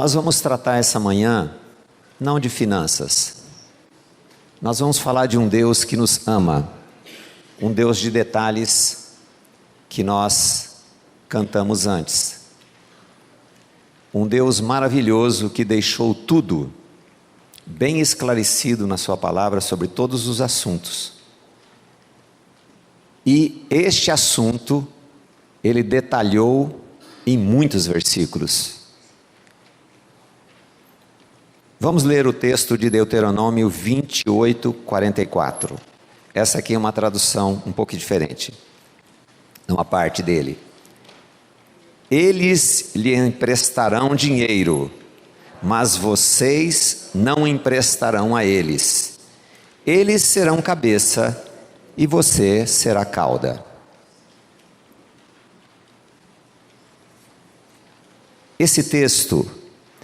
Nós vamos tratar essa manhã, não de finanças. Nós vamos falar de um Deus que nos ama, um Deus de detalhes que nós cantamos antes. Um Deus maravilhoso que deixou tudo bem esclarecido na sua palavra sobre todos os assuntos. E este assunto, ele detalhou em muitos versículos. Vamos ler o texto de Deuteronômio 28, 44. Essa aqui é uma tradução um pouco diferente, uma parte dele. Eles lhe emprestarão dinheiro, mas vocês não emprestarão a eles. Eles serão cabeça e você será cauda.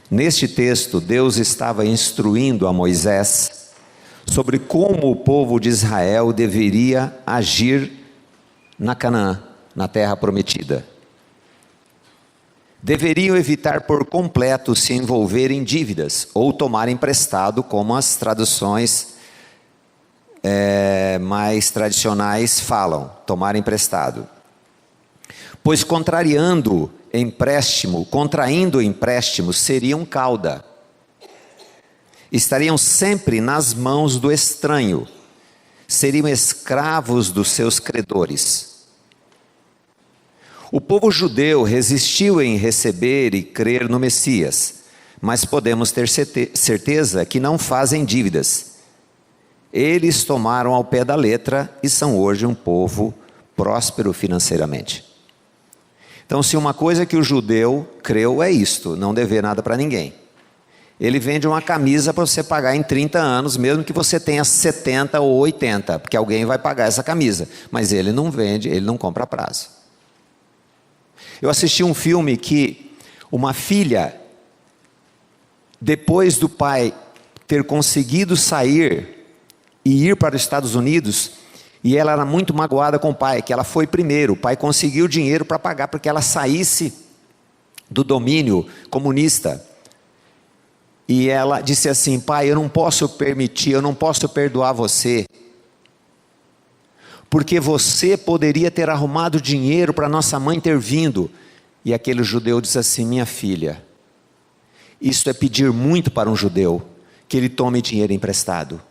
Neste texto, Deus estava instruindo a Moisés sobre como o povo de Israel deveria agir na Canaã, na terra prometida. Deveriam evitar por completo se envolver em dívidas ou tomar emprestado, como as traduções mais tradicionais falam, tomar emprestado. Pois contraindo empréstimo, seriam cauda. Estariam sempre nas mãos do estranho, seriam escravos dos seus credores. O povo judeu resistiu em receber e crer no Messias, mas podemos ter certeza que não fazem dívidas. Eles tomaram ao pé da letra e são hoje um povo próspero financeiramente. Então, se uma coisa que o judeu creu é isto, não dever nada para ninguém. Ele vende uma camisa para você pagar em 30 anos, mesmo que você tenha 70 ou 80, porque alguém vai pagar essa camisa. Mas ele não vende, ele não compra a prazo. Eu assisti um filme que uma filha, depois do pai ter conseguido sair e ir para os Estados Unidos, e ela era muito magoada com o pai, que ela foi primeiro, o pai conseguiu dinheiro para pagar, para que ela saísse do domínio comunista. E ela disse assim: pai, eu não posso permitir, eu não posso perdoar você, porque você poderia ter arrumado dinheiro para nossa mãe ter vindo. E aquele judeu disse assim: minha filha, isso é pedir muito para um judeu, que ele tome dinheiro emprestado.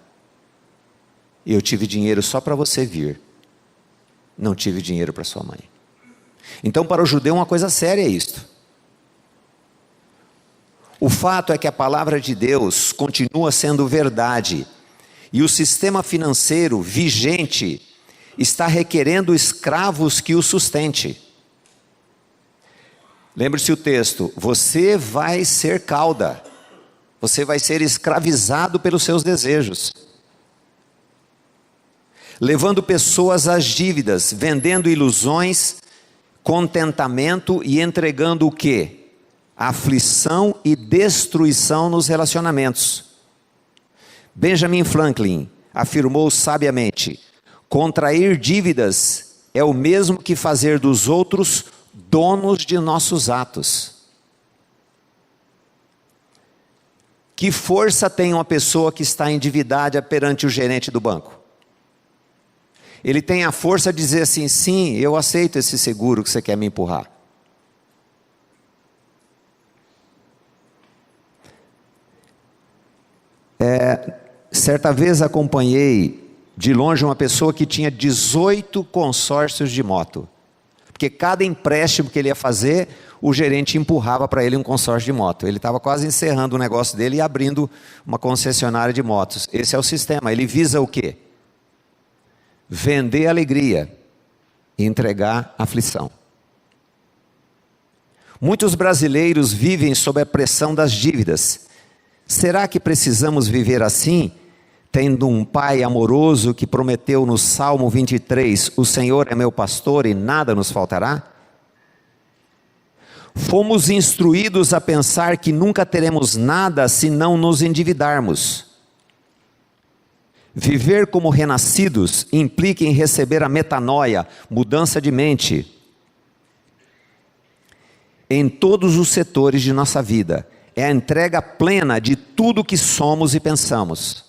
Eu tive dinheiro só para você vir, não tive dinheiro para sua mãe. Então, para o judeu, uma coisa séria é isto. O fato é que a palavra de Deus continua sendo verdade, e o sistema financeiro vigente está requerendo escravos que o sustente. Lembre-se o texto: você vai ser cauda, você vai ser escravizado pelos seus desejos, levando pessoas às dívidas, vendendo ilusões, contentamento e entregando o quê? Aflição e destruição nos relacionamentos. Benjamin Franklin afirmou sabiamente: contrair dívidas é o mesmo que fazer dos outros donos de nossos atos. Que força tem uma pessoa que está endividada perante o gerente do banco? Ele tem a força de dizer assim: sim, eu aceito esse seguro que você quer me empurrar. Certa vez acompanhei de longe uma pessoa que tinha 18 consórcios de moto. Porque cada empréstimo que ele ia fazer, o gerente empurrava para ele um consórcio de moto. Ele estava quase encerrando o negócio dele e abrindo uma concessionária de motos. Esse é o sistema. Ele visa o quê? Vender alegria e entregar aflição. Muitos brasileiros vivem sob a pressão das dívidas. Será que precisamos viver assim, tendo um pai amoroso que prometeu no Salmo 23, o Senhor é meu pastor e nada nos faltará? Fomos instruídos a pensar que nunca teremos nada se não nos endividarmos. Viver como renascidos implica em receber a metanoia, mudança de mente, em todos os setores de nossa vida. é a entrega plena de tudo que somos e pensamos.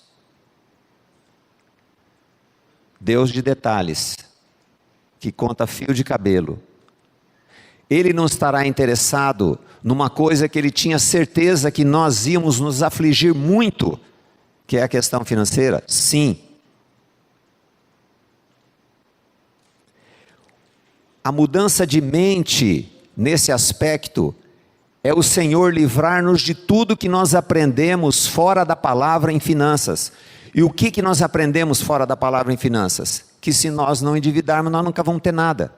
Deus de detalhes, que conta fio de cabelo. Ele não estará interessado numa coisa que ele tinha certeza que nós íamos nos afligir muito, que é a questão financeira? Sim. A mudança de mente nesse aspecto é o Senhor livrar-nos de tudo que nós aprendemos fora da palavra em finanças. E o que nós aprendemos fora da palavra em finanças? Que se nós não endividarmos, nós nunca vamos ter nada.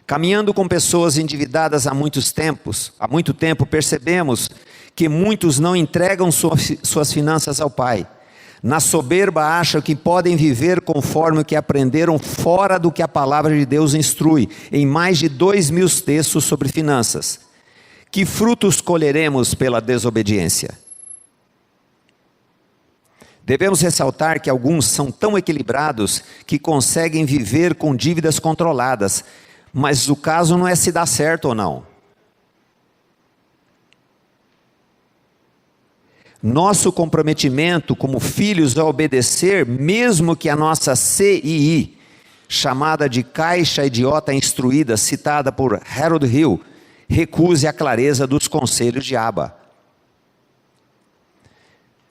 Caminhando com pessoas endividadas há muito tempo, percebemos que muitos não entregam suas finanças ao Pai. Na soberba acham que podem viver conforme o que aprenderam fora do que a palavra de Deus instrui, em mais de 2.000 textos sobre finanças. Que frutos colheremos pela desobediência? Devemos ressaltar que alguns são tão equilibrados que conseguem viver com dívidas controladas, mas o caso não é se dá certo ou não. Nosso comprometimento como filhos a obedecer, mesmo que a nossa CII, chamada de Caixa Idiota Instruída, citada por Harold Hill, recuse a clareza dos conselhos de Abba.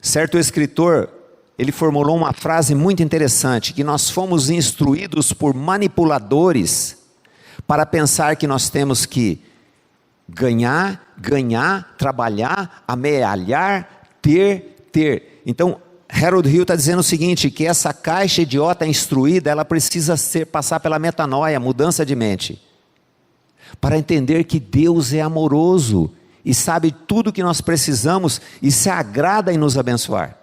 Certo escritor, ele formulou uma frase muito interessante, que nós fomos instruídos por manipuladores para pensar que nós temos que ganhar, trabalhar, amealhar, ter. Então, Harold Hill está dizendo o seguinte, que essa caixa idiota instruída, ela precisa passar pela metanoia, mudança de mente, para entender que Deus é amoroso, e sabe tudo o que nós precisamos, e se agrada em nos abençoar.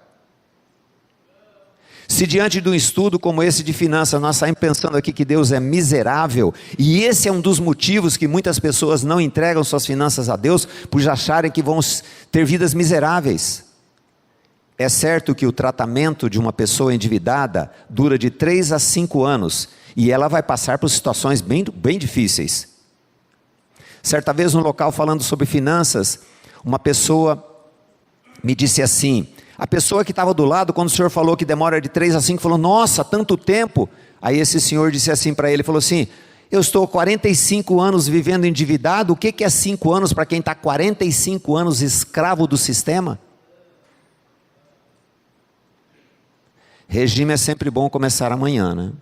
Se diante de um estudo como esse de finanças, nós saímos pensando aqui que Deus é miserável, e esse é um dos motivos que muitas pessoas não entregam suas finanças a Deus, por acharem que vão ter vidas miseráveis. É certo que o tratamento de uma pessoa endividada dura de 3 a 5 anos, e ela vai passar por situações bem difíceis. Certa vez no local falando sobre finanças, uma pessoa me disse assim, a pessoa que estava do lado, quando o senhor falou que demora de 3 a 5, falou, nossa, tanto tempo. Aí esse senhor disse assim para ele, falou assim, eu estou 45 anos vivendo endividado, o que é 5 anos para quem está 45 anos escravo do sistema? Regime é sempre bom começar amanhã, né?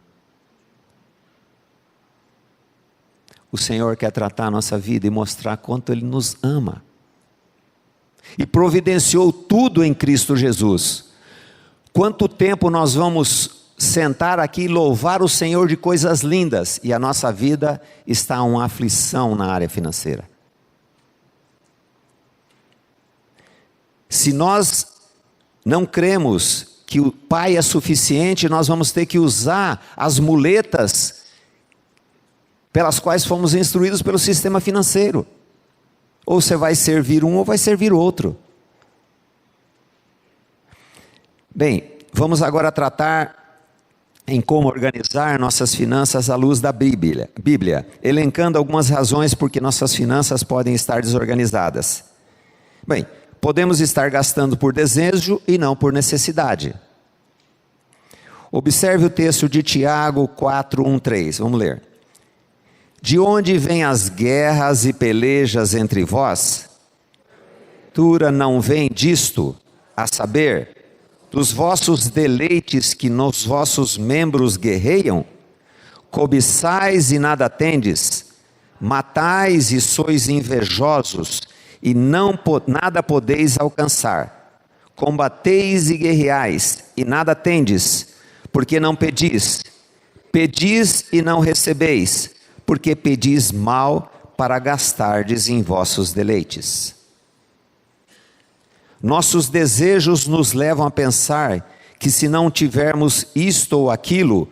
O Senhor quer tratar a nossa vida e mostrar quanto Ele nos ama. E providenciou tudo em Cristo Jesus. Quanto tempo nós vamos sentar aqui e louvar o Senhor de coisas lindas, e a nossa vida está uma aflição na área financeira. Se nós não cremos que o Pai é suficiente, nós vamos ter que usar as muletas pelas quais fomos instruídos pelo sistema financeiro. Ou você vai servir um ou vai servir outro. Bem, vamos agora tratar em como organizar nossas finanças à luz da Bíblia, elencando algumas razões por que nossas finanças podem estar desorganizadas. Bem, podemos estar gastando por desejo e não por necessidade. Observe o texto de Tiago 4:1-3, vamos ler. De onde vêm as guerras e pelejas entre vós? Porventura não vem disto, a saber, dos vossos deleites que nos vossos membros guerreiam? Cobiçais e nada tendes, matais e sois invejosos, e nada podeis alcançar. Combateis e guerreais, e nada tendes, porque não pedis. Pedis e não recebeis, porque pedis mal para gastardes em vossos deleites. Nossos desejos nos levam a pensar que se não tivermos isto ou aquilo,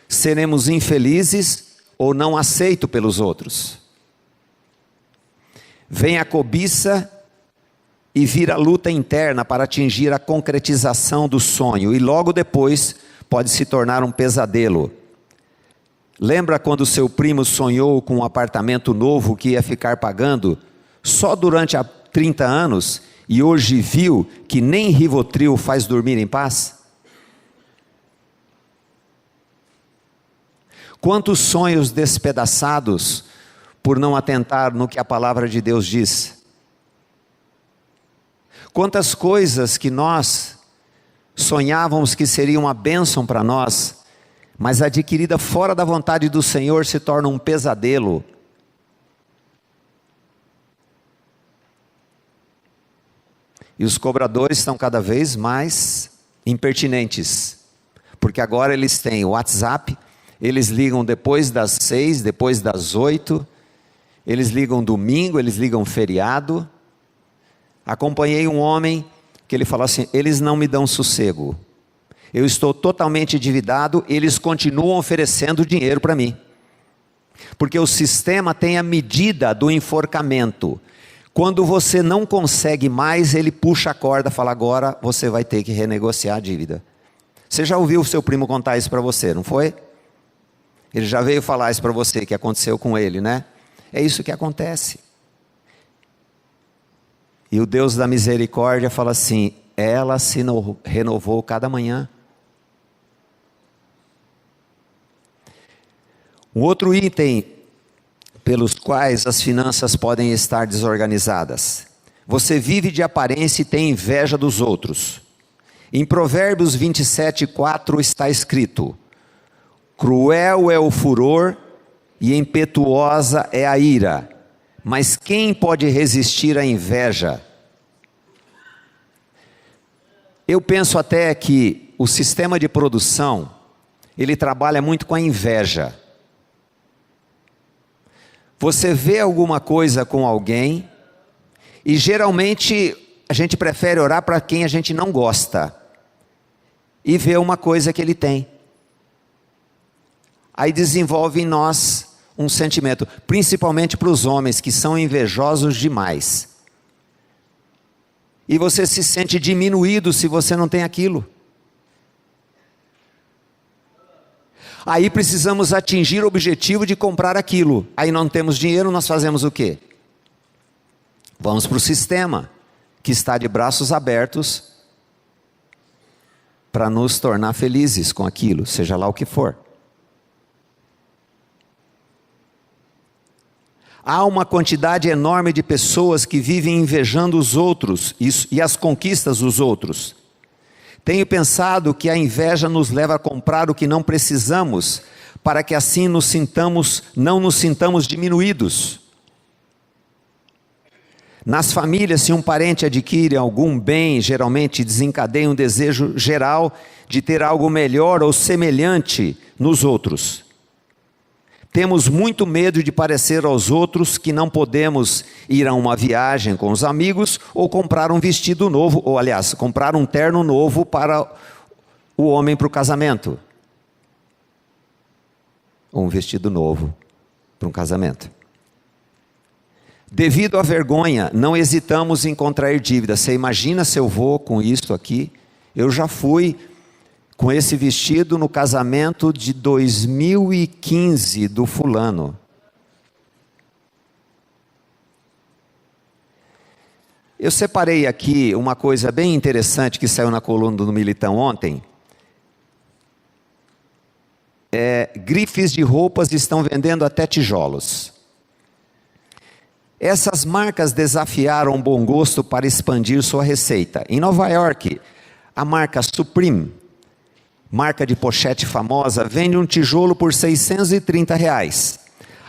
seremos infelizes ou não aceitos pelos outros. Vem a cobiça e vira a luta interna para atingir a concretização do sonho, e logo depois pode se tornar um pesadelo. Lembra quando seu primo sonhou com um apartamento novo que ia ficar pagando só durante 30 anos e hoje viu que nem Rivotril faz dormir em paz? Quantos sonhos despedaçados por não atentar no que a palavra de Deus diz? Quantas coisas que nós sonhávamos que seriam uma bênção para nós, mas adquirida fora da vontade do Senhor se torna um pesadelo. E os cobradores estão cada vez mais impertinentes, porque agora eles têm o WhatsApp, eles ligam depois das 6, depois das 8, eles ligam domingo, eles ligam feriado. Acompanhei um homem que ele falou assim: eles não me dão sossego, eu estou totalmente endividado, eles continuam oferecendo dinheiro para mim, porque o sistema tem a medida do enforcamento. Quando você não consegue mais, ele puxa a corda e fala: agora você vai ter que renegociar a dívida. Você já ouviu o seu primo contar isso para você, não foi? Ele já veio falar isso para você, que aconteceu com ele, né? É isso que acontece. E o Deus da misericórdia fala assim: ela se renovou cada manhã. Um outro item pelos quais as finanças podem estar desorganizadas: você vive de aparência e tem inveja dos outros. Em Provérbios 27:4 está escrito: cruel é o furor e impetuosa é a ira, mas quem pode resistir à inveja? Eu penso até que o sistema de produção, ele trabalha muito com a inveja. Você vê alguma coisa com alguém, e geralmente a gente prefere orar para quem a gente não gosta, e ver uma coisa que ele tem. Aí desenvolve em nós um sentimento, principalmente para os homens que são invejosos demais. E você se sente diminuído se você não tem aquilo. Aí precisamos atingir o objetivo de comprar aquilo. Aí não temos dinheiro, nós fazemos o quê? Vamos para o sistema, que está de braços abertos para nos tornar felizes com aquilo, seja lá o que for. Há uma quantidade enorme de pessoas que vivem invejando os outros e as conquistas dos outros. Tenho pensado que a inveja nos leva a comprar o que não precisamos, para que assim não nos sintamos diminuídos. Nas famílias, se um parente adquire algum bem, geralmente desencadeia um desejo geral de ter algo melhor ou semelhante nos outros. Temos muito medo de parecer aos outros que não podemos ir a uma viagem com os amigos, ou comprar um vestido novo, ou aliás, comprar um terno novo para o homem para o casamento. Ou um vestido novo para um casamento. Devido à vergonha, não hesitamos em contrair dívida. Você imagina se eu vou com isso aqui? Eu já fui com esse vestido no casamento de 2015 do fulano. Eu separei aqui uma coisa bem interessante que saiu na coluna do Militão ontem. Grifes de roupas estão vendendo até tijolos. Essas marcas desafiaram o bom gosto para expandir sua receita. Em Nova York, a marca Supreme, marca de pochete famosa, vende um tijolo por R$630.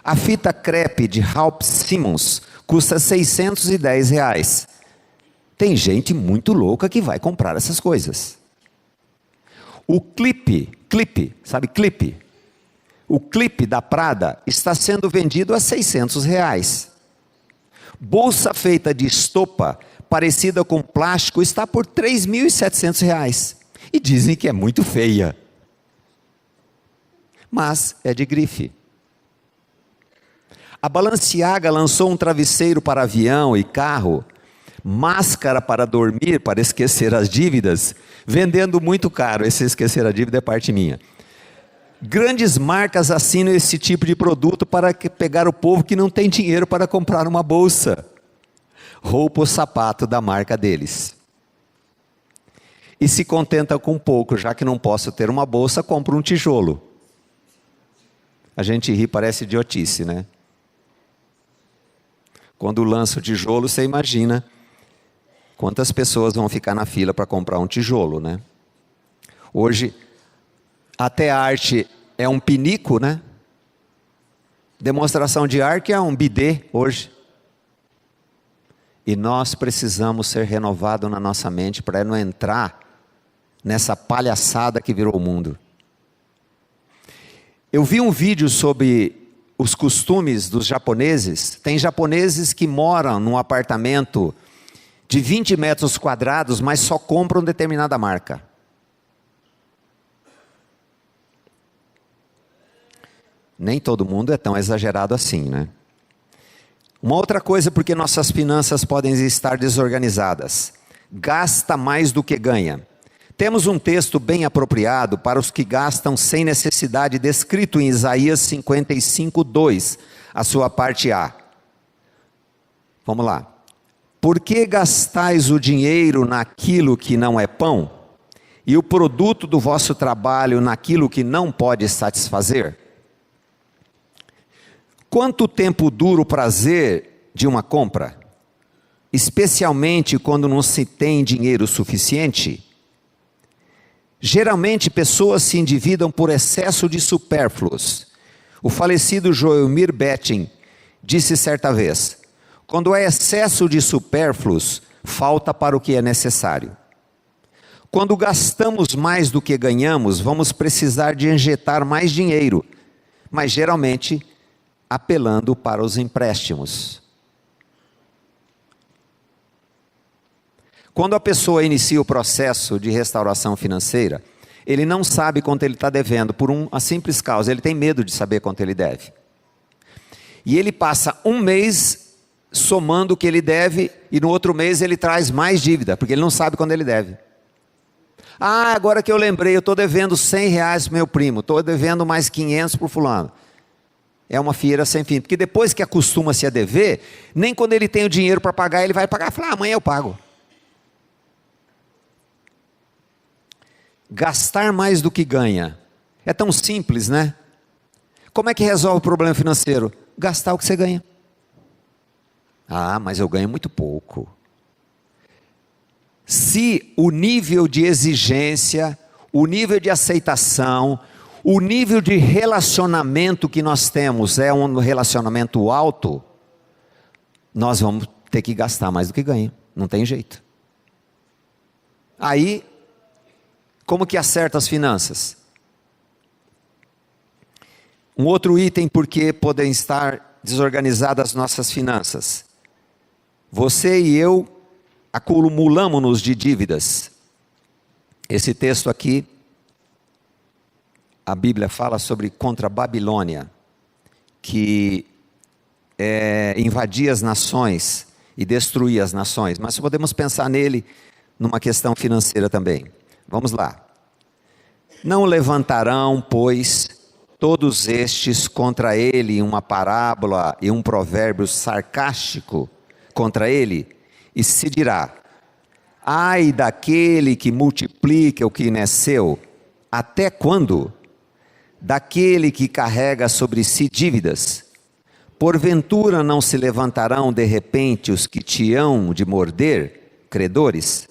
A fita crepe de Ralph Simmons custa R$610. Tem gente muito louca que vai comprar essas coisas. O clipe, sabe clipe? O clipe da Prada está sendo vendido a R$600. Bolsa feita de estopa, parecida com plástico, está por R$3.700. E dizem que é muito feia. Mas é de grife. A Balenciaga lançou um travesseiro para avião e carro, máscara para dormir, para esquecer as dívidas, vendendo muito caro. Esse esquecer a dívida é parte minha. Grandes marcas assinam esse tipo de produto para pegar o povo que não tem dinheiro para comprar uma bolsa, roupa ou sapato da marca deles. E se contenta com pouco, já que não posso ter uma bolsa, compro um tijolo. A gente ri, parece idiotice, né? Quando lança o tijolo, você imagina quantas pessoas vão ficar na fila para comprar um tijolo, né? Hoje, até a arte é um pinico, né? Demonstração de arte é um bidê hoje. E nós precisamos ser renovados na nossa mente para não entrar nessa palhaçada que virou o mundo. Eu vi um vídeo sobre os costumes dos japoneses. Tem japoneses que moram num apartamento de 20 metros quadrados, mas só compram determinada marca. Nem todo mundo é tão exagerado assim, né? Uma outra coisa porque nossas finanças podem estar desorganizadas. Gasta mais do que ganha. Temos um texto bem apropriado para os que gastam sem necessidade, descrito em Isaías 55:2, a sua parte A. Vamos lá. Por que gastais o dinheiro naquilo que não é pão, e o produto do vosso trabalho naquilo que não pode satisfazer? Quanto tempo dura o prazer de uma compra? Especialmente quando não se tem dinheiro suficiente? Geralmente pessoas se endividam por excesso de supérfluos. O falecido Joelmir Betting disse certa vez: quando há excesso de supérfluos, falta para o que é necessário. Quando gastamos mais do que ganhamos, vamos precisar de injetar mais dinheiro, mas geralmente apelando para os empréstimos. Quando a pessoa inicia o processo de restauração financeira, ele não sabe quanto ele está devendo, por uma simples causa: ele tem medo de saber quanto ele deve. E ele passa um mês somando o que ele deve, e no outro mês ele traz mais dívida, porque ele não sabe quando ele deve. Ah, agora que eu lembrei, eu estou devendo R$100 para meu primo, estou devendo mais 500 para o fulano. É uma fieira sem fim, porque depois que acostuma-se a dever, nem quando ele tem o dinheiro para pagar, ele vai pagar, fala: amanhã eu pago. Gastar mais do que ganha. É tão simples, né? Como é que resolve o problema financeiro? Gastar o que você ganha. Ah, mas eu ganho muito pouco. Se o nível de exigência, o nível de aceitação, o nível de relacionamento que nós temos é um relacionamento alto, nós vamos ter que gastar mais do que ganha. Não tem jeito. Aí, como que acerta as finanças? Um outro item porque podem estar desorganizadas as nossas finanças. Você e eu acumulamos-nos de dívidas. Esse texto aqui, a Bíblia fala sobre contra a Babilônia, que invadia as nações e destruía as nações. Mas podemos pensar nele numa questão financeira também. Vamos lá. Não levantarão, pois, todos estes contra ele uma parábola e um provérbio sarcástico contra ele, e se dirá: ai daquele que multiplica o que não é seu, até quando? Daquele que carrega sobre si dívidas, porventura não se levantarão de repente os que te hão de morder, credores?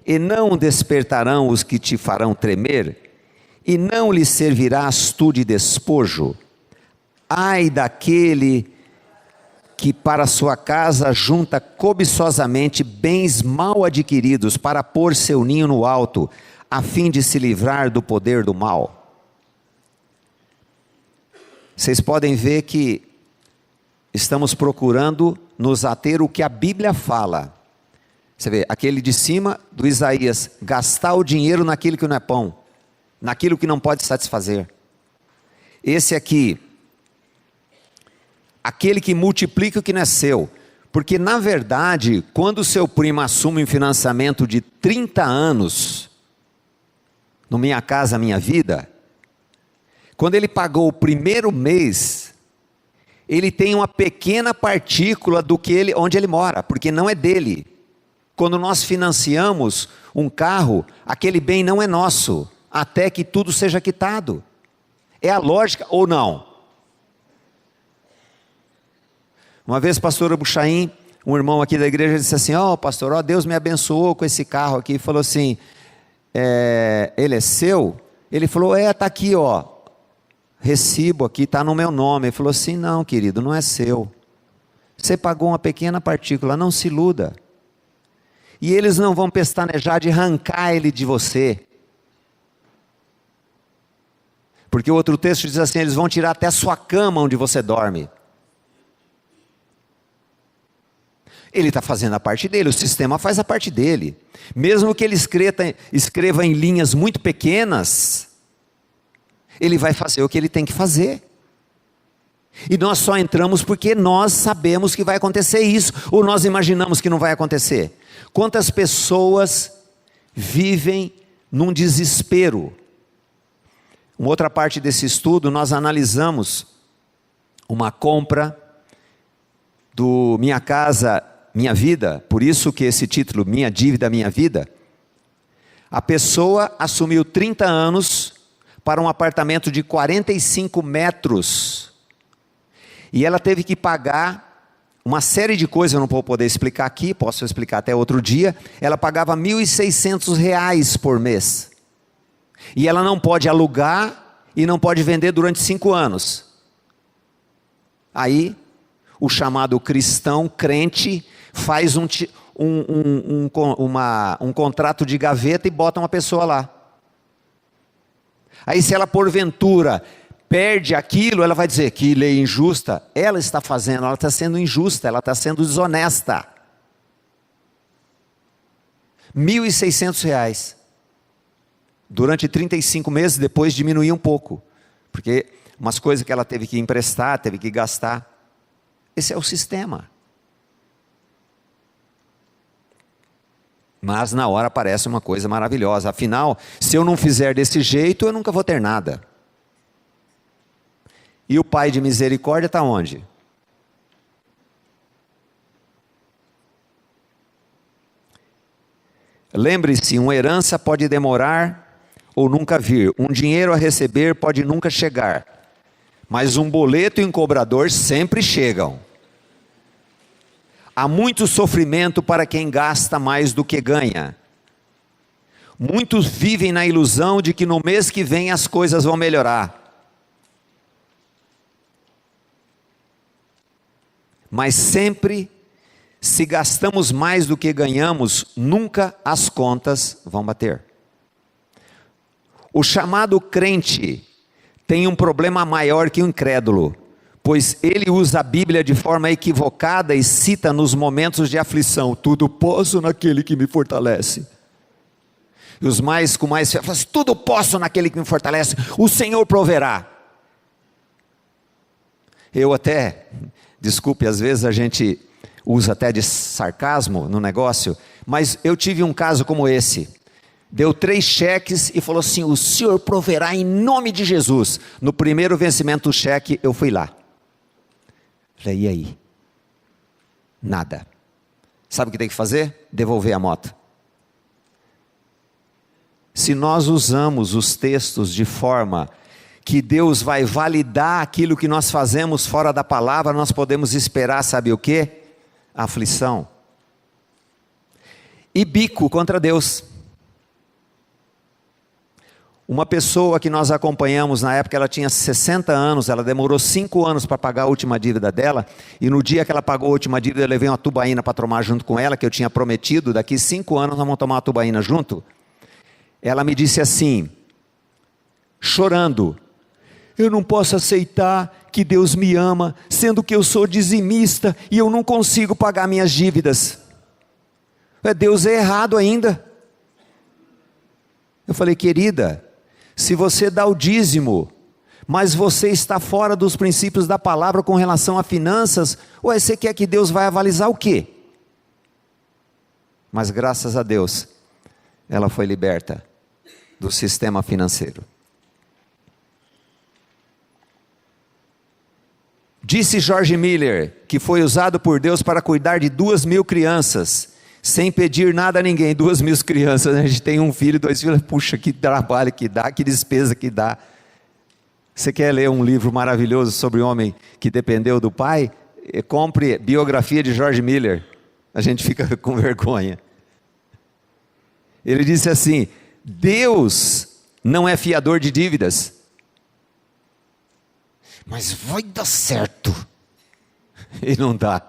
E não despertarão os que te farão tremer? E não lhe servirás tu de despojo? Ai daquele que para sua casa junta cobiçosamente bens mal adquiridos para pôr seu ninho no alto, a fim de se livrar do poder do mal. Vocês podem ver que estamos procurando nos ater o que a Bíblia fala. Você vê, aquele de cima do Isaías, gastar o dinheiro naquilo que não é pão, naquilo que não pode satisfazer. Esse aqui, aquele que multiplica o que não é seu. Porque na verdade, quando o seu primo assume um financiamento de 30 anos, no Minha Casa Minha Vida, Quando ele pagou o primeiro mês, ele tem uma pequena partícula do que onde ele mora, porque não é dele. Quando nós financiamos um carro, aquele bem não é nosso, até que tudo seja quitado. É a lógica ou não? Uma vez, pastor Abuchaim, um irmão aqui da igreja, disse assim: pastor, Deus me abençoou com esse carro aqui. Falou assim: ele é seu? Ele falou: está aqui, recibo aqui, está no meu nome. Ele falou assim: não, querido, não é seu. Você pagou uma pequena partícula, não se iluda. E eles não vão pestanejar de arrancar ele de você. Porque o outro texto diz assim: eles vão tirar até a sua cama onde você dorme. Ele está fazendo a parte dele, o sistema faz a parte dele. Mesmo que ele escreva em linhas muito pequenas, ele vai fazer o que ele tem que fazer. E nós só entramos porque nós sabemos que vai acontecer isso, ou nós imaginamos que não vai acontecer. Quantas pessoas vivem num desespero? Uma outra parte desse estudo, nós analisamos uma compra do Minha Casa Minha Vida, por isso que esse título, Minha Dívida, Minha Vida. A pessoa assumiu 30 anos para um apartamento de 45 metros, e ela teve que pagar uma série de coisas, eu não vou poder explicar aqui, posso explicar até outro dia. Ela pagava R$ 1.600 por mês, e ela não pode alugar, e não pode vender durante 5 anos. Aí, o chamado cristão, crente, faz um contrato de gaveta e bota uma pessoa lá. Aí se ela porventura perde aquilo, ela vai dizer: que lei injusta. Ela está fazendo, ela está sendo injusta, ela está sendo desonesta. R$ 1.600. Durante 35 meses, depois diminuiu um pouco. Porque umas coisas que ela teve que emprestar, teve que gastar. Esse é o sistema. Mas na hora parece uma coisa maravilhosa. Afinal, se eu não fizer desse jeito, eu nunca vou ter nada. E o Pai de misericórdia está onde? Lembre-se, uma herança pode demorar ou nunca vir. Um dinheiro a receber pode nunca chegar. Mas um boleto e um cobrador sempre chegam. Há muito sofrimento para quem gasta mais do que ganha. Muitos vivem na ilusão de que no mês que vem as coisas vão melhorar. Mas sempre, se gastamos mais do que ganhamos, nunca as contas vão bater. O chamado crente tem um problema maior que o incrédulo, pois ele usa a Bíblia de forma equivocada e cita nos momentos de aflição: tudo posso naquele que me fortalece. E os mais com mais fé falam assim: tudo posso naquele que me fortalece, o Senhor proverá. Eu até, desculpe, às vezes a gente usa até de sarcasmo no negócio, mas eu tive um caso como esse. Deu 3 cheques e falou assim: o Senhor proverá em nome de Jesus. No primeiro vencimento do cheque, eu fui lá. Falei: e aí? Nada. Sabe o que tem que fazer? Devolver a moto. Se nós usamos os textos de forma que Deus vai validar aquilo que nós fazemos fora da palavra, nós podemos esperar, sabe o que? Aflição. E bico contra Deus. Uma pessoa que nós acompanhamos na época, ela tinha 60 anos, ela demorou 5 anos para pagar a última dívida dela, e no dia que ela pagou a última dívida, eu levei uma tubaína para tomar junto com ela, que eu tinha prometido, daqui 5 anos nós vamos tomar uma tubaína junto. Ela me disse assim, chorando: eu não posso aceitar que Deus me ama, sendo que eu sou dizimista, e eu não consigo pagar minhas dívidas. Deus é errado ainda. Eu falei: querida, se você dá o dízimo, mas você está fora dos princípios da palavra com relação a finanças, você quer que Deus vai avalizar o quê? Mas graças a Deus, ela foi liberta do sistema financeiro. Disse George Miller que foi usado por Deus para cuidar de 2.000 crianças, sem pedir nada a ninguém. 2.000 crianças, a gente tem um filho, 2 filhos, puxa, que trabalho que dá, que despesa que dá. Você quer ler um livro maravilhoso sobre um homem que dependeu do pai? Compre biografia de George Miller, a gente fica com vergonha. Ele disse assim: Deus não é fiador de dívidas. Mas vai dar certo. E não dá.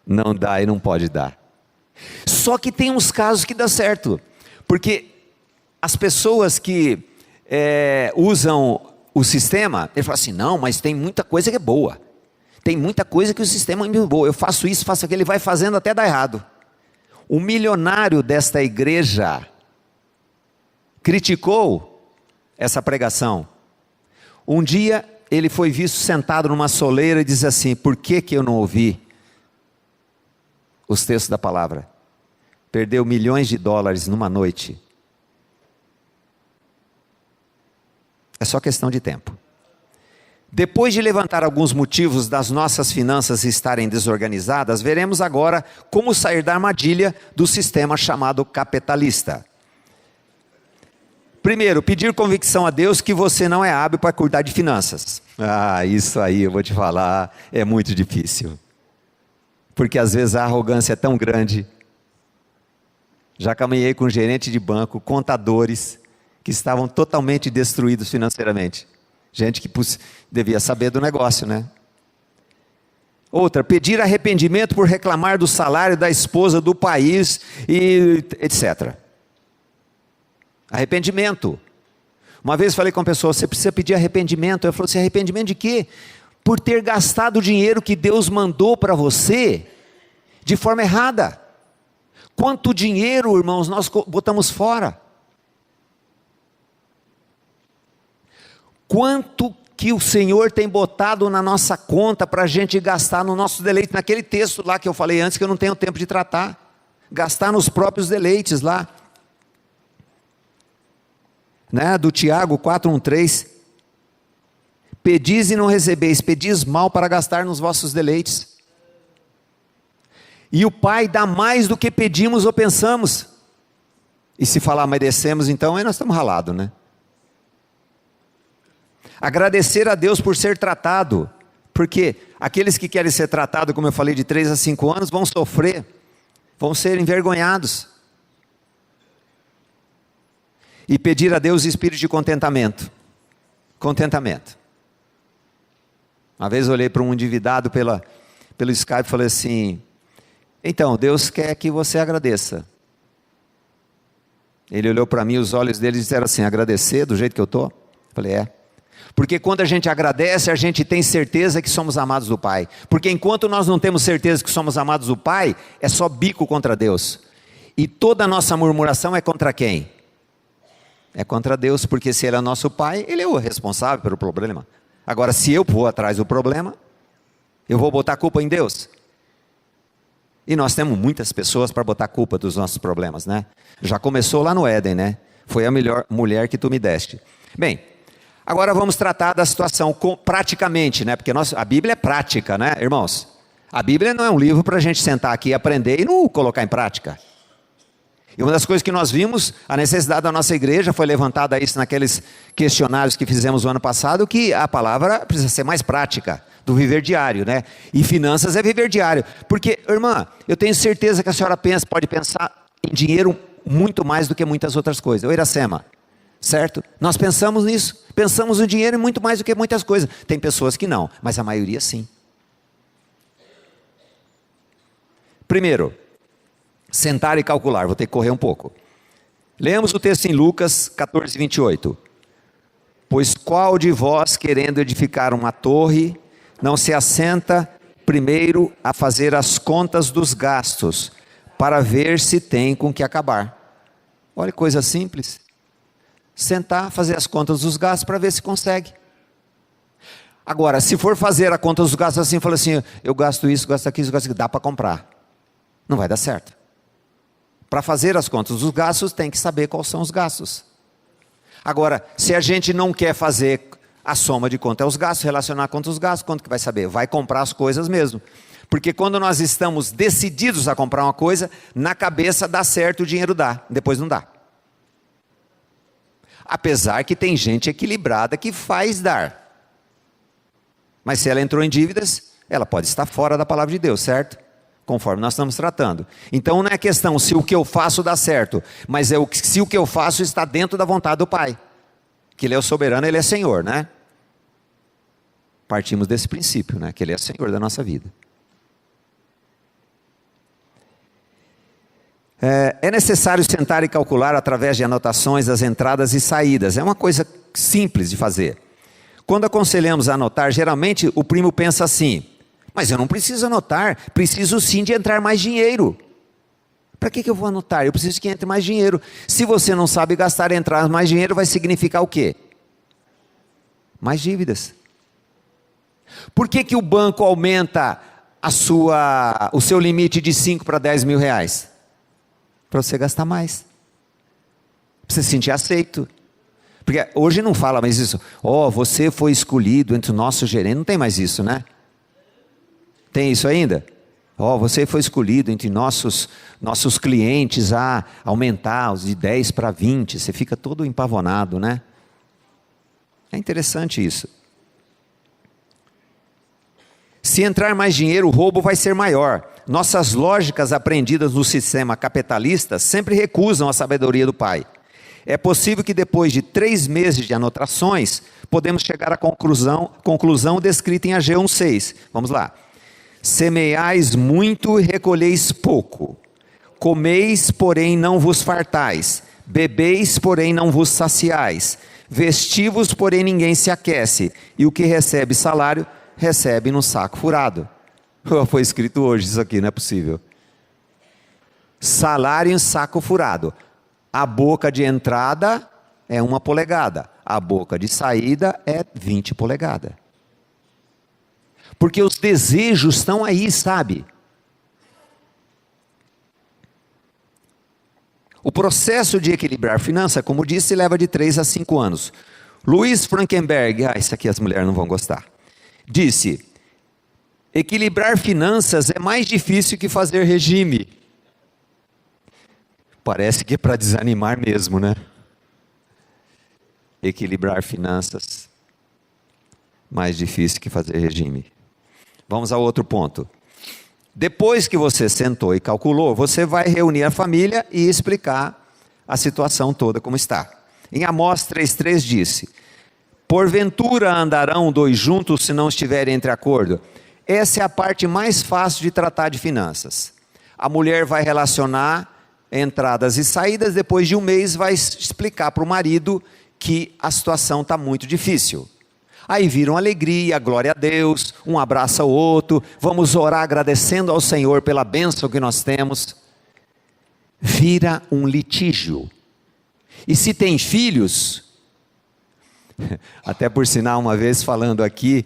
Não dá e não pode dar. Só que tem uns casos que dá certo. Porque as pessoas que usam o sistema, ele fala assim: não, mas tem muita coisa que é boa. Tem muita coisa que o sistema é muito boa. Eu faço isso, faço aquilo, ele vai fazendo até dar errado. O milionário desta igreja criticou essa pregação. Um dia ele foi visto sentado numa soleira e disse assim: por que eu não ouvi os textos da palavra? Perdeu milhões de dólares numa noite. É só questão de tempo. Depois de levantar alguns motivos das nossas finanças estarem desorganizadas, veremos agora como sair da armadilha do sistema chamado capitalista. Primeiro, pedir convicção a Deus que você não é hábil para cuidar de finanças. Isso aí eu vou te falar, é muito difícil. Porque às vezes a arrogância é tão grande. Já caminhei com gerente de banco, contadores, que estavam totalmente destruídos financeiramente. Gente que devia saber do negócio, né? Outra, pedir arrependimento por reclamar do salário da esposa do país, e etc. Arrependimento. Uma vez falei com uma pessoa: você precisa pedir arrependimento. Eu falei assim: arrependimento de quê? Por ter gastado o dinheiro que Deus mandou para você de forma errada. Quanto dinheiro, irmãos, nós botamos fora? Quanto que o Senhor tem botado na nossa conta para a gente gastar no nosso deleite, naquele texto lá que eu falei antes, que eu não tenho tempo de tratar, gastar nos próprios deleites lá, né? Do Tiago 4:1-3, pedis e não recebeis, pedis mal para gastar nos vossos deleites, e o Pai dá mais do que pedimos ou pensamos. E se falar merecemos, então aí nós estamos ralados, né? Agradecer a Deus por ser tratado, porque aqueles que querem ser tratados, como eu falei, de 3 a 5 anos, vão sofrer, vão ser envergonhados. E pedir a Deus espírito de contentamento. Contentamento. Uma vez eu olhei para um endividado pelo Skype e falei assim: então, Deus quer que você agradeça. Ele olhou para mim, os olhos dele disseram assim: agradecer do jeito que eu estou? Falei: é. Porque quando a gente agradece, a gente tem certeza que somos amados do Pai. Porque enquanto nós não temos certeza que somos amados do Pai, é só bico contra Deus. E toda a nossa murmuração é contra quem? É contra Deus, porque se Ele é nosso Pai, Ele é o responsável pelo problema. Agora, se eu vou atrás do problema, eu vou botar a culpa em Deus. E nós temos muitas pessoas para botar a culpa dos nossos problemas, né? Já começou lá no Éden, né? Foi a melhor mulher que tu me deste. Bem, agora vamos tratar da situação praticamente, né? Porque a Bíblia é prática, né, irmãos? A Bíblia não é um livro para a gente sentar aqui e aprender e não colocar em prática. E uma das coisas que nós vimos, a necessidade da nossa igreja, foi levantada isso naqueles questionários que fizemos o ano passado, que a palavra precisa ser mais prática, do viver diário, né? E finanças é viver diário. Porque, irmã, eu tenho certeza que a senhora pode pensar em dinheiro muito mais do que muitas outras coisas. Ô Iracema, certo? Nós pensamos nisso, pensamos no dinheiro muito mais do que muitas coisas. Tem pessoas que não, mas a maioria sim. Primeiro, sentar e calcular. Vou ter que correr um pouco. Leamos o texto em Lucas 14:28. Pois qual de vós, querendo edificar uma torre, não se assenta primeiro a fazer as contas dos gastos, para ver se tem com que acabar? Olha que coisa simples. Sentar, fazer as contas dos gastos para ver se consegue. Agora, se for fazer a conta dos gastos assim, fala assim: eu gasto isso, gasto aquilo, gasto aquilo, dá para comprar. Não vai dar certo. Para fazer as contas dos gastos, tem que saber quais são os gastos. Agora, se a gente não quer fazer A soma de quanto é os gastos, relacionar quanto os gastos, quanto que vai saber? Vai comprar as coisas mesmo. Porque quando nós estamos decididos a comprar uma coisa, na cabeça dá certo, o dinheiro dá, depois não dá. Apesar que tem gente equilibrada que faz dar. Mas se ela entrou em dívidas, ela pode estar fora da palavra de Deus, certo? Conforme nós estamos tratando. Então não é questão se o que eu faço dá certo, mas é se o que eu faço está dentro da vontade do Pai. Que Ele é o soberano, Ele é Senhor, né? Partimos desse princípio, né? Que Ele é Senhor da nossa vida. É necessário sentar e calcular através de anotações as entradas e saídas. É uma coisa simples de fazer. Quando aconselhamos a anotar, geralmente o primo pensa assim: mas eu não preciso anotar, preciso sim de entrar mais dinheiro. Para que eu vou anotar? Eu preciso que entre mais dinheiro. Se você não sabe gastar e entrar mais dinheiro, vai significar o quê? Mais dívidas. Por que o banco aumenta o seu limite de 5 para 10 mil reais? Para você gastar mais. Para você se sentir aceito. Porque hoje não fala mais isso. Você foi escolhido entre o nosso gerente. Não tem mais isso, né? Tem isso ainda? Você foi escolhido entre nossos clientes a aumentar os de 10 para 20. Você fica todo empavonado, né? É interessante isso. Se entrar mais dinheiro, o roubo vai ser maior. Nossas lógicas aprendidas no sistema capitalista sempre recusam a sabedoria do Pai. É possível que depois de 3 meses de anotações, podemos chegar à conclusão descrita em Ageu 1,6. Vamos lá. Semeais muito e recolheis pouco. Comeis, porém não vos fartais. Bebeis, porém não vos saciais. Vestivos, porém ninguém se aquece. E o que recebe salário, recebe no saco furado. Foi escrito hoje isso aqui, não é possível. Salário em saco furado. A boca de entrada é 1 polegada. A boca de saída é 20 polegadas. Porque os desejos estão aí, sabe? O processo de equilibrar finança, como disse, leva de 3 a 5 anos. Louis Frankenberg, isso aqui as mulheres não vão gostar, disse: equilibrar finanças é mais difícil que fazer regime. Parece que é para desanimar mesmo, né? Equilibrar finanças, mais difícil que fazer regime. Vamos ao outro ponto. Depois que você sentou e calculou, você vai reunir a família e explicar a situação toda como está. Em Amós 3,3 disse: porventura andarão 2 juntos se não estiverem entre acordo? Essa é a parte mais fácil de tratar de finanças. A mulher vai relacionar entradas e saídas, depois de 1 mês vai explicar para o marido que a situação está muito difícil. Aí viram alegria, glória a Deus, um abraça o outro, vamos orar agradecendo ao Senhor pela bênção que nós temos. Vira um litígio. E se tem filhos, até por sinal uma vez falando aqui,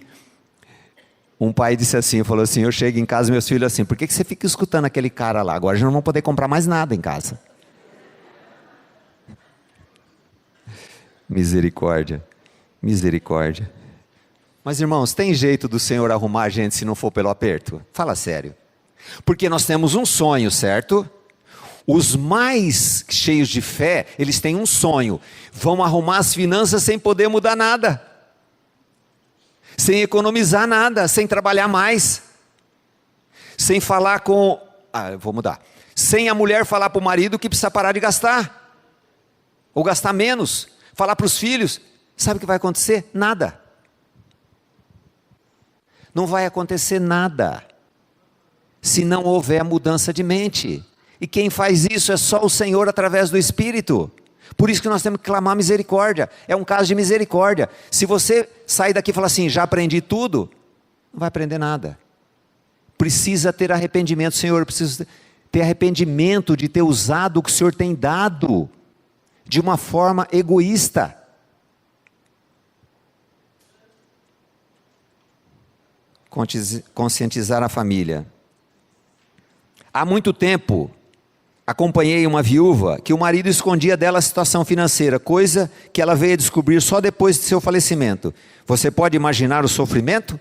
um pai disse assim, falou assim: eu chego em casa e meus filhos assim, por que você fica escutando aquele cara lá? Agora já não vão poder comprar mais nada em casa. Misericórdia, misericórdia. Mas irmãos, tem jeito do Senhor arrumar a gente se não for pelo aperto? Fala sério. Porque nós temos um sonho, certo? Os mais cheios de fé, eles têm um sonho. Vão arrumar as finanças sem poder mudar nada. Sem economizar nada, sem trabalhar mais. Sem falar com... vou mudar. Sem a mulher falar para o marido que precisa parar de gastar. Ou gastar menos. Falar para os filhos. Sabe o que vai acontecer? Nada. Não vai acontecer nada se não houver mudança de mente. E quem faz isso é só o Senhor através do Espírito. Por isso que nós temos que clamar misericórdia. É um caso de misericórdia. Se você sair daqui e falar assim, já aprendi tudo, não vai aprender nada. Precisa ter arrependimento, Senhor. Precisa ter arrependimento de ter usado o que o Senhor tem dado de uma forma egoísta. Conscientizar a família. Há muito tempo acompanhei uma viúva que o marido escondia dela a situação financeira, coisa que ela veio a descobrir só depois de seu falecimento. Você pode imaginar o sofrimento?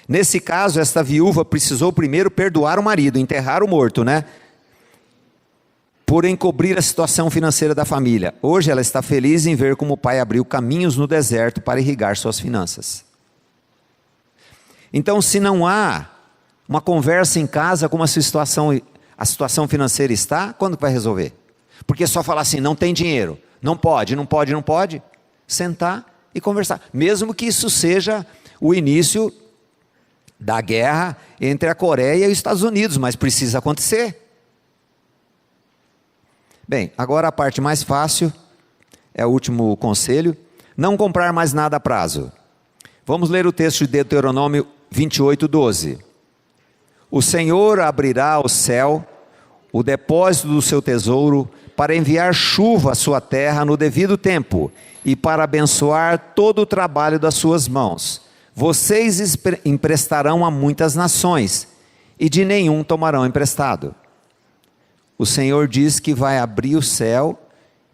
Nesse caso, esta viúva precisou primeiro perdoar o marido, enterrar o morto, né? Por encobrir a situação financeira da família. Hoje ela está feliz em ver como o pai abriu caminhos no deserto para irrigar suas finanças. Então, se não há uma conversa em casa como a situação financeira está, quando vai resolver? Porque só falar assim, não tem dinheiro, não pode, sentar e conversar. Mesmo que isso seja o início da guerra entre a Coreia e os Estados Unidos, mas precisa acontecer. Bem, agora a parte mais fácil, é o último conselho, não comprar mais nada a prazo. Vamos ler o texto de Deuteronômio 28:12. O Senhor abrirá o céu, o depósito do seu tesouro, para enviar chuva à sua terra no devido tempo, e para abençoar todo o trabalho das suas mãos. Vocês emprestarão a muitas nações, e de nenhum tomarão emprestado. O Senhor diz que vai abrir o céu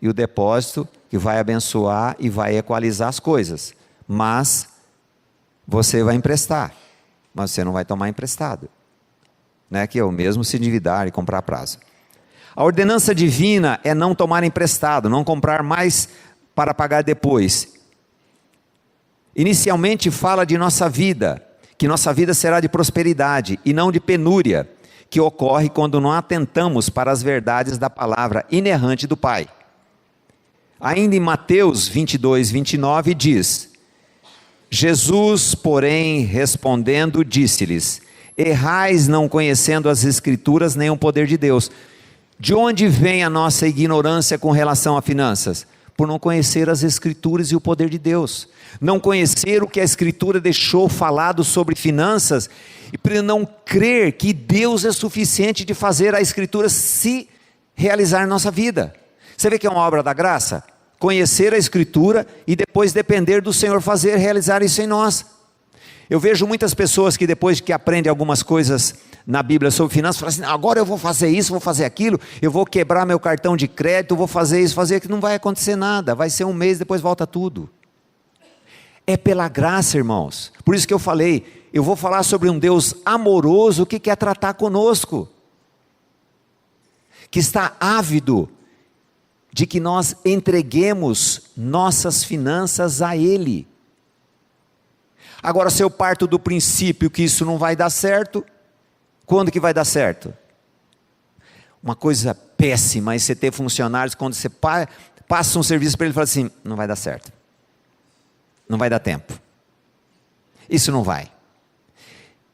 e o depósito, que vai abençoar e vai equalizar as coisas. Mas você vai emprestar, mas você não vai tomar emprestado. Né? Que é o mesmo se endividar e comprar a prazo. A ordenança divina é não tomar emprestado, não comprar mais para pagar depois. Inicialmente fala de nossa vida, que nossa vida será de prosperidade e não de penúria, que ocorre quando não atentamos para as verdades da palavra inerrante do Pai. Ainda em Mateus 22:29 diz: Jesus, porém, respondendo, disse-lhes: errais não conhecendo as Escrituras nem o poder de Deus. De onde vem a nossa ignorância com relação a finanças? Por não conhecer as Escrituras e o poder de Deus. Não conhecer o que a Escritura deixou falado sobre finanças, e por não crer que Deus é suficiente de fazer a Escritura se realizar na nossa vida. Você vê que é uma obra da graça? Conhecer a Escritura e depois depender do Senhor realizar isso em nós. Eu vejo muitas pessoas que depois que aprendem algumas coisas na Bíblia sobre finanças, falam assim, agora eu vou fazer isso, vou fazer aquilo, eu vou quebrar meu cartão de crédito, vou fazer isso, fazer aquilo, não vai acontecer nada, vai ser um mês, depois volta tudo. É pela graça, irmãos. Por isso que eu falei, eu vou falar sobre um Deus amoroso que quer tratar conosco, que está ávido de que nós entreguemos nossas finanças a Ele. Agora, se eu parto do princípio que isso não vai dar certo, quando que vai dar certo? Uma coisa péssima é você ter funcionários, quando você passa um serviço para ele e fala assim, não vai dar certo, não vai dar tempo, isso não vai.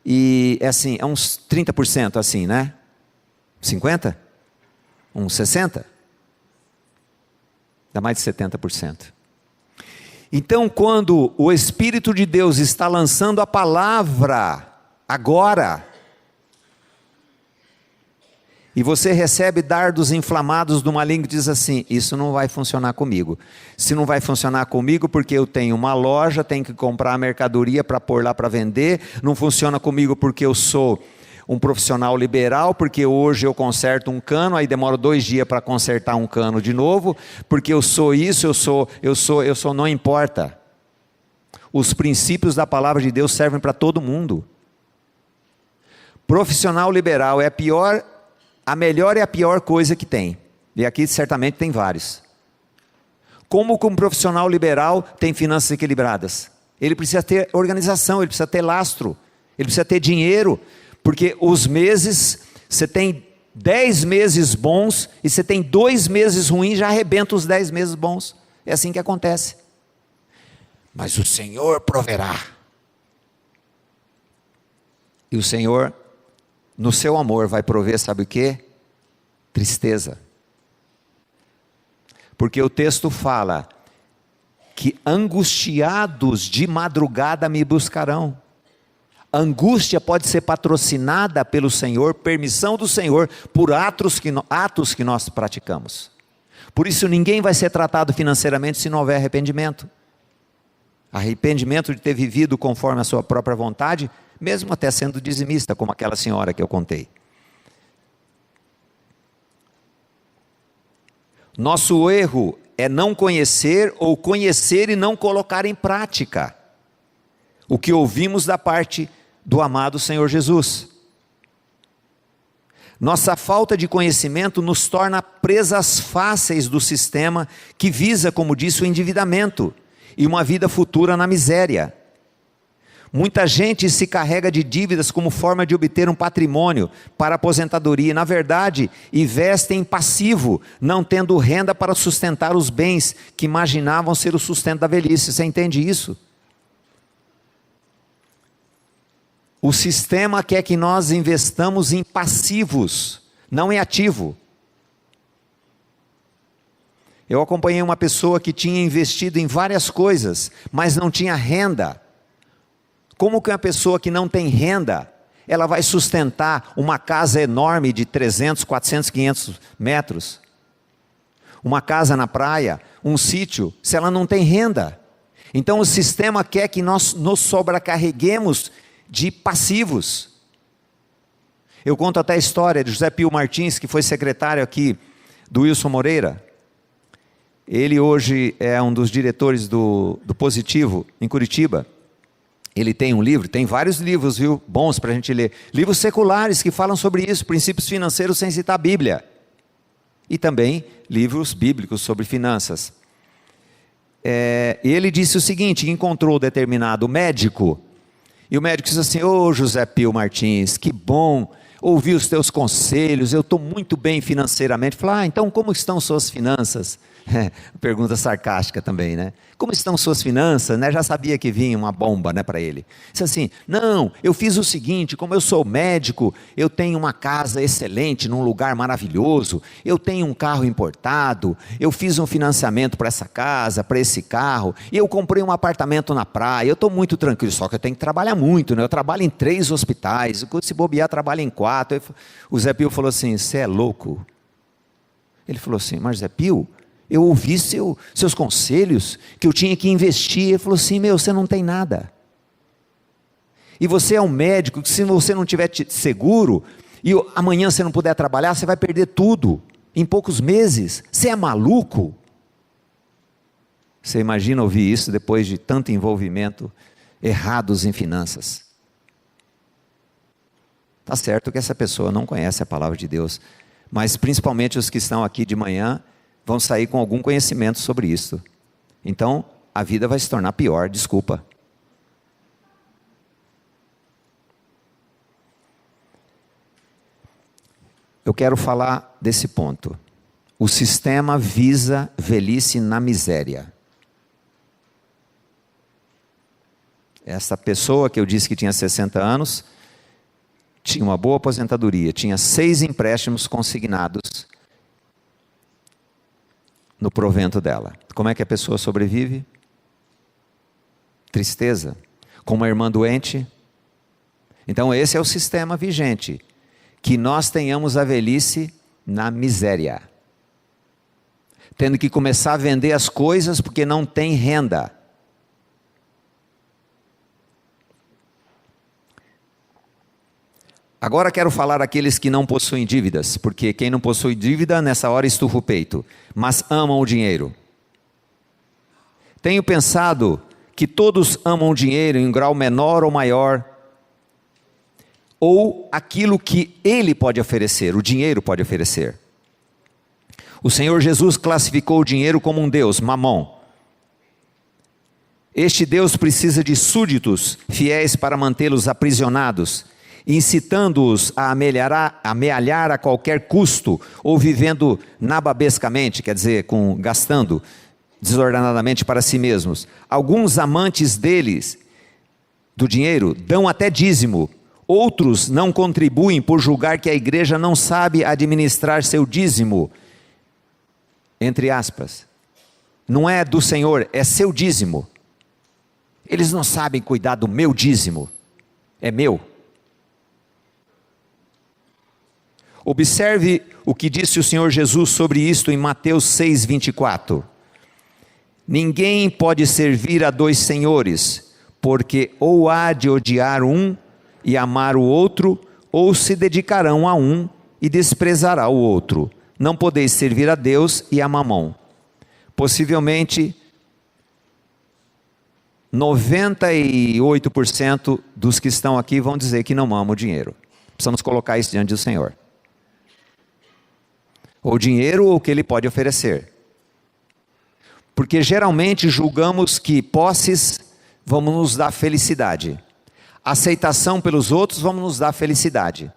E é assim, é uns 30% assim, né? 50%? Uns 60%? Dá mais de 70%. Então, quando o Espírito de Deus está lançando a palavra agora, e você recebe dardos inflamados do maligno que diz assim, isso não vai funcionar comigo. Se não vai funcionar comigo porque eu tenho uma loja, tenho que comprar a mercadoria para pôr lá para vender, não funciona comigo porque eu sou um profissional liberal, porque hoje eu conserto um cano, aí demoro 2 dias para consertar um cano de novo, porque eu sou isso, eu sou, não importa. Os princípios da palavra de Deus servem para todo mundo. Profissional liberal é a melhor e a pior coisa que tem, e aqui certamente tem vários. Como que um profissional liberal tem finanças equilibradas? Ele precisa ter organização, ele precisa ter lastro, ele precisa ter dinheiro, porque os meses, você tem 10 meses bons, e você tem 2 meses ruins, já arrebenta os 10 meses bons, é assim que acontece. Mas o Senhor proverá, e o Senhor, no seu amor, vai prover, sabe o que? Tristeza. Porque o texto fala, que angustiados de madrugada me buscarão. Angústia pode ser patrocinada pelo Senhor, permissão do Senhor, por atos que nós praticamos. Por isso ninguém vai ser tratado financeiramente se não houver arrependimento. Arrependimento de ter vivido conforme a sua própria vontade, mesmo até sendo dizimista, como aquela senhora que eu contei. Nosso erro é não conhecer ou conhecer e não colocar em prática o que ouvimos da parte do amado Senhor Jesus. Nossa falta de conhecimento nos torna presas fáceis do sistema que visa, como disse, o endividamento e uma vida futura na miséria. Muita gente se carrega de dívidas como forma de obter um patrimônio para a aposentadoria. Na verdade, investem em passivo, não tendo renda para sustentar os bens que imaginavam ser o sustento da velhice. Você entende isso? O sistema quer que nós investamos em passivos, não em ativo. Eu acompanhei uma pessoa que tinha investido em várias coisas, mas não tinha renda. Como que uma pessoa que não tem renda, ela vai sustentar uma casa enorme de 300, 400, 500 metros? Uma casa na praia, um sítio, se ela não tem renda? Então o sistema quer que nós nos sobrecarreguemos de passivos. Eu conto até a história de José Pio Martins, que foi secretário aqui do Wilson Moreira. Ele hoje é um dos diretores do Positivo, em Curitiba. Ele tem um livro, tem vários livros, viu, bons para a gente ler. Livros seculares que falam sobre isso, princípios financeiros sem citar a Bíblia. E também livros bíblicos sobre finanças. Ele disse o seguinte, encontrou determinado médico, e o médico disse assim: ô José Pio Martins, que bom ouvir os teus conselhos, eu estou muito bem financeiramente. Falei: então como estão suas finanças? Pergunta sarcástica também, né? Como estão suas finanças? Né? Já sabia que vinha uma bomba, né, para ele. Disse assim: não, eu fiz o seguinte, como eu sou médico, eu tenho uma casa excelente, num lugar maravilhoso, eu tenho um carro importado, eu fiz um financiamento para essa casa, para esse carro, e eu comprei um apartamento na praia, eu estou muito tranquilo, só que eu tenho que trabalhar muito, né? Eu trabalho em 3 hospitais, se bobear, trabalho em 4. O Zé Pio falou assim: você é louco? Ele falou assim: mas Zé Pio, eu ouvi seus conselhos, que eu tinha que investir. Ele falou assim: você não tem nada. E você é um médico, que se você não tiver seguro, e amanhã você não puder trabalhar, você vai perder tudo, em poucos meses. Você é maluco? Você imagina ouvir isso depois de tanto envolvimento errados em finanças? Está certo que essa pessoa não conhece a palavra de Deus, mas principalmente os que estão aqui de manhã, vão sair com algum conhecimento sobre isso. Então, a vida vai se tornar pior, desculpa. Eu quero falar desse ponto. O sistema visa velhice na miséria. Essa pessoa que eu disse que tinha 60 anos, tinha uma boa aposentadoria, tinha 6 empréstimos consignados no provento dela. Como é que a pessoa sobrevive? Tristeza. Com uma irmã doente. Então esse é o sistema vigente. Que nós tenhamos a velhice na miséria. Tendo que começar a vender as coisas porque não tem renda. Agora quero falar àqueles que não possuem dívidas, porque quem não possui dívida, nessa hora estufa o peito, mas amam o dinheiro. Tenho pensado que todos amam o dinheiro em um grau menor ou maior, ou aquilo que ele pode oferecer, o dinheiro pode oferecer. O Senhor Jesus classificou o dinheiro como um Deus, Mamon. Este Deus precisa de súditos fiéis para mantê-los aprisionados, incitando-os a amealhar a qualquer custo, ou vivendo nababescamente, quer dizer, gastando desordenadamente para si mesmos. Alguns amantes deles, do dinheiro, dão até dízimo. Outros não contribuem por julgar que a igreja não sabe administrar seu dízimo. Entre aspas. Não é do Senhor, é seu dízimo. Eles não sabem cuidar do meu dízimo. É meu. Observe o que disse o Senhor Jesus sobre isto em Mateus 6:24. Ninguém pode servir a 2 senhores, porque ou há de odiar um e amar o outro, ou se dedicarão a um e desprezará o outro. não podeis servir a Deus e a Mamon. Possivelmente 98% dos que estão aqui vão dizer que não amam o dinheiro. Precisamos colocar isso diante do Senhor. Ou dinheiro ou o que Ele pode oferecer. Porque geralmente julgamos que posses vão nos dar felicidade. Aceitação pelos outros vão nos dar felicidade.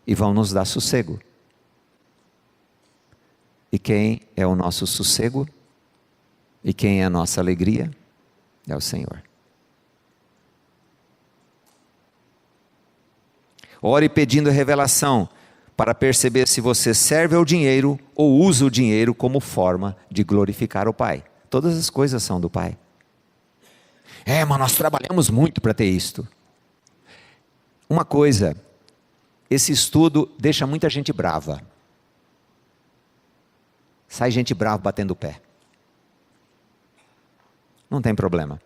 E vão nos dar sossego. E quem é o nosso sossego? E quem é a nossa alegria? É o Senhor. Ore pedindo revelação para perceber se você serve ao dinheiro ou usa o dinheiro como forma de glorificar o Pai. Todas as coisas são do Pai. Mas nós trabalhamos muito para ter isto. Uma coisa, esse estudo deixa muita gente brava. Sai gente brava batendo o pé. Não tem problema.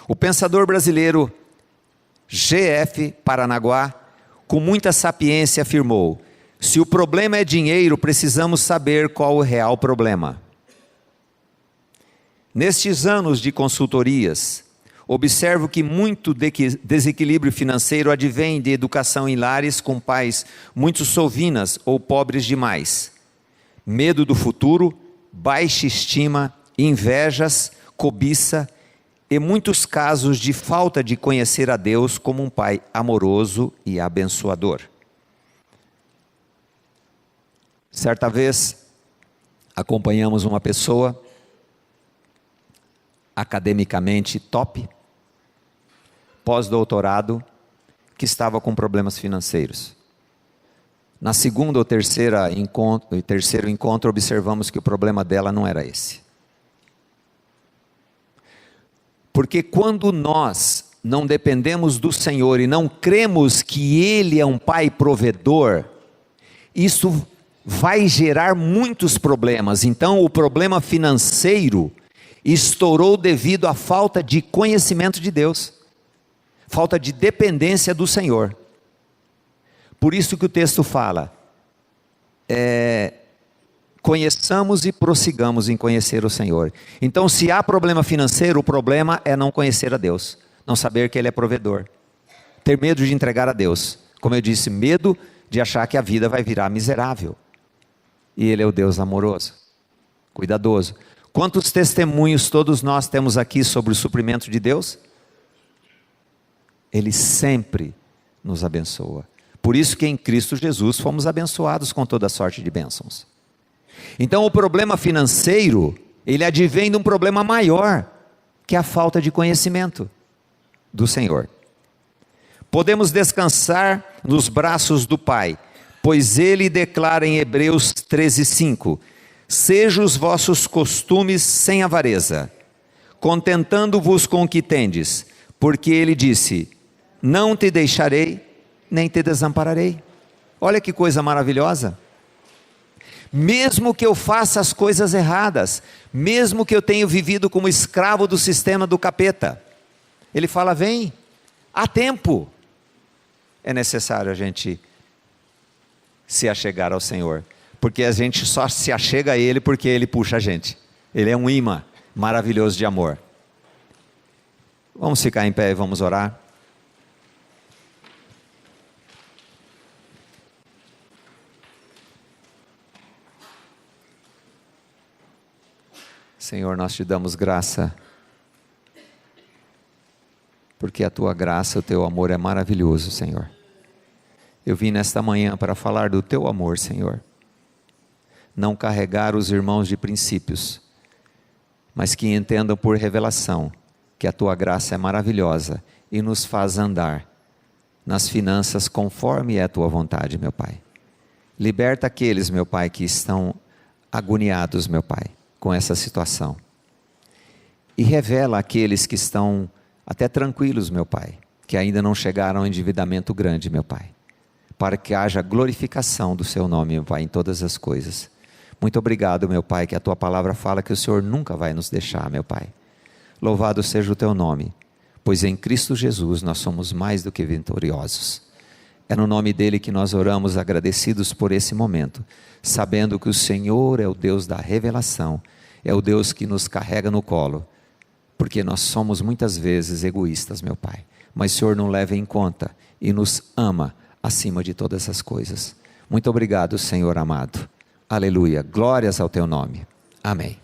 O pensador brasileiro G.F. Paranaguá, com muita sapiência, afirmou: se o problema é dinheiro, precisamos saber qual o real problema. Nestes anos de consultorias, observo que muito desequilíbrio financeiro advém de educação em lares com pais muito sovinas ou pobres demais. Medo do futuro, baixa estima, invejas, cobiça e muitos casos de falta de conhecer a Deus como um Pai amoroso e abençoador. Certa vez, acompanhamos uma pessoa academicamente top, pós-doutorado, que estava com problemas financeiros. Na segunda ou terceiro encontro, observamos que o problema dela não era esse. Porque quando nós não dependemos do Senhor e não cremos que Ele é um Pai provedor, isso vai gerar muitos problemas. Então, o problema financeiro estourou devido à falta de conhecimento de Deus, falta de dependência do Senhor. Por isso que o texto fala, conheçamos e prossigamos em conhecer o Senhor. Então, se há problema financeiro, o problema é não conhecer a Deus, não saber que Ele é provedor, ter medo de entregar a Deus, como eu disse, medo de achar que a vida vai virar miserável, e Ele é o Deus amoroso, cuidadoso. Quantos testemunhos todos nós temos aqui sobre o suprimento de Deus? Ele sempre nos abençoa. Por isso que em Cristo Jesus fomos abençoados com toda sorte de bênçãos. Então o problema financeiro, ele advém de um problema maior, que é a falta de conhecimento do Senhor. Podemos descansar nos braços do Pai, pois Ele declara em Hebreus 13:5, sejam os vossos costumes sem avareza, contentando-vos com o que tendes, porque Ele disse, não te deixarei, nem te desampararei. Olha que coisa maravilhosa. Mesmo que eu faça as coisas erradas, mesmo que eu tenha vivido como escravo do sistema do capeta, Ele fala, vem, há tempo. É necessário a gente se achegar ao Senhor, porque a gente só se achega a Ele porque Ele puxa a gente. Ele é um imã maravilhoso de amor. Vamos ficar em pé e vamos orar. Senhor, nós te damos graça, porque a tua graça, o teu amor é maravilhoso, Senhor. Eu vim nesta manhã para falar do teu amor, Senhor. Não carregar os irmãos de princípios, mas que entendam por revelação que a tua graça é maravilhosa e nos faz andar nas finanças conforme é a tua vontade, meu Pai. Liberta aqueles, meu Pai, que estão agoniados, meu Pai, com essa situação. E revela aqueles que estão até tranquilos, meu Pai, que ainda não chegaram ao endividamento grande, meu Pai, para que haja glorificação do seu nome, meu Pai, em todas as coisas. Muito obrigado, meu Pai, que a tua palavra fala que o Senhor nunca vai nos deixar, meu Pai. Louvado seja o teu nome, pois em Cristo Jesus nós somos mais do que vitoriosos. É no nome dele que nós oramos, agradecidos por esse momento, sabendo que o Senhor é o Deus da revelação, é o Deus que nos carrega no colo, porque nós somos muitas vezes egoístas, meu Pai, mas o Senhor não leva em conta e nos ama acima de todas essas coisas. Muito obrigado, Senhor amado. Aleluia, glórias ao teu nome. Amém.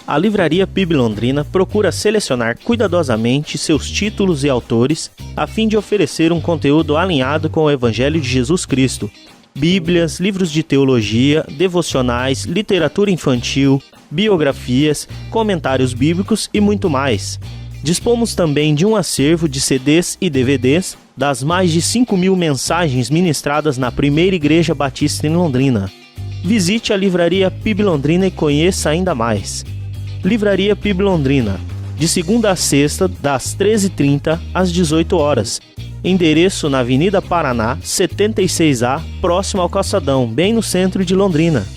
A Livraria PIB Londrina procura selecionar cuidadosamente seus títulos e autores a fim de oferecer um conteúdo alinhado com o Evangelho de Jesus Cristo. Bíblias, livros de teologia, devocionais, literatura infantil, biografias, comentários bíblicos e muito mais. Dispomos também de um acervo de CDs e DVDs das mais de 5.000 mensagens ministradas na Primeira Igreja Batista em Londrina. Visite a Livraria PIB Londrina e conheça ainda mais. Livraria PIB Londrina, de segunda a sexta, das 13h30 às 18 horas. Endereço na Avenida Paraná, 76A, próximo ao Calçadão, bem no centro de Londrina.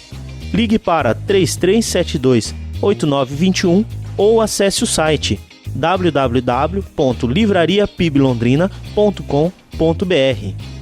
Ligue para 3372-8921 ou acesse o site www.livrariapiblondrina.com.br.